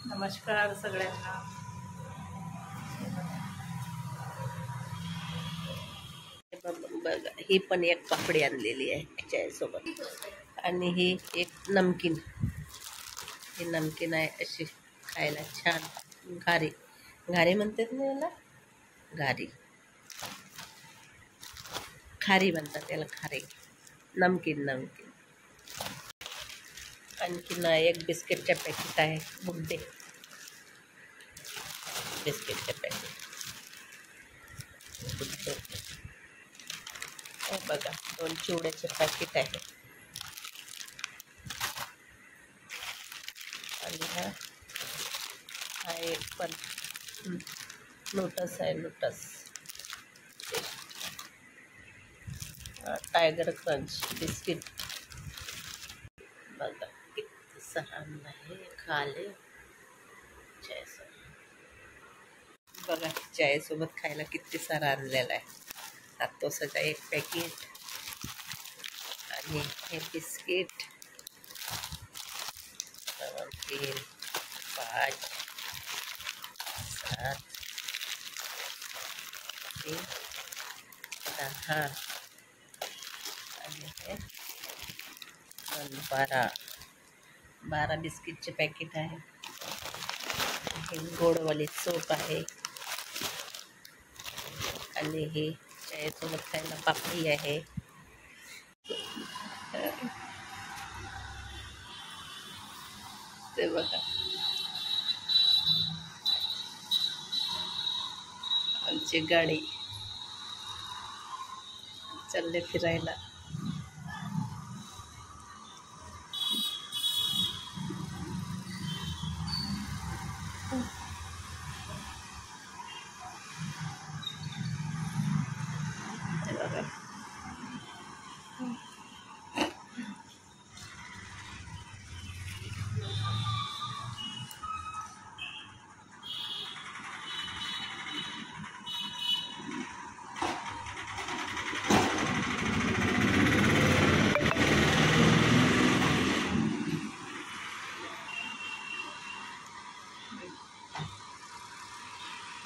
नमस्कार सगळ्यांना. बघा, ही पण एक पापडी आणलेली आहे चायसोबत. आणि ही एक नमकीन. ही नमकीन आहे अशी खायला छान. घारी घारी म्हणतात ना याला, घारी खारी म्हणतात त्याला, खारी. नमकीन नमकीन. आणखीन एक बिस्किटच्या पॅकेट आहे, गुड्डे बिस्किटच्या पॅकेट. हे बघा, 2 चिवड्याचे पॅकेट आहे. आणि हा एक पण लोटस आहे, लोटस. Tiger crunch biscuit. बघा किती सहान आहे, खाले चायसोबत. बघा चायसोबत खायला किती सारा आणलेला आहे. तो सगळा एक पॅकेट. आणि हे बिस्किट 3, 5, 7, 10 आणि हे 12 बिस्किटचे पॅकेट आहे. हे गोडवाली सोप आहे. आणि हे चायसोबत खायला पापडी आहे. ते बघा, आमची गाडी चालले फिरायला. ते बघा,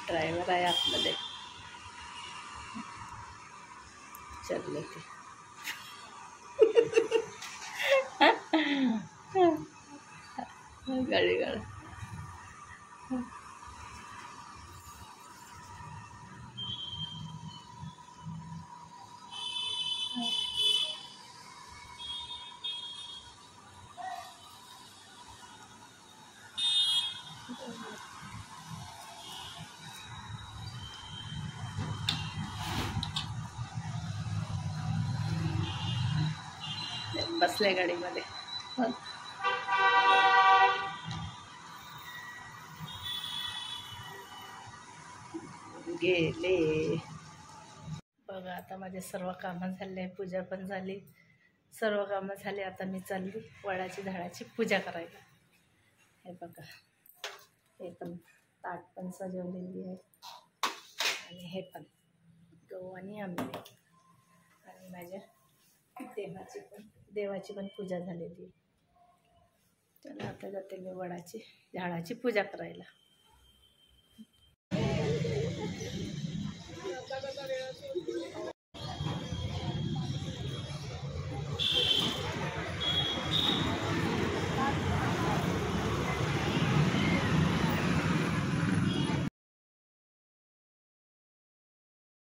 ड्रायव्हर आहे आतमध्ये, चालले ते. गाडी गाडी बसल्या गाडीमध्ये. गेले. बघा, आता माझे सर्व कामं झाले, पूजा पण झाली, सर्व कामं झाली. आता मी चालली वडाची झाडाची पूजा करायला. हे बघा, हे पण ताट पण सजवलेली आहे. आणि हे पण गहू आणि आंबे. आणि माझ्या देवाची पण पूजा झालेली आहे. चला आता जाते मी वडाची झाडाची पूजा करायला.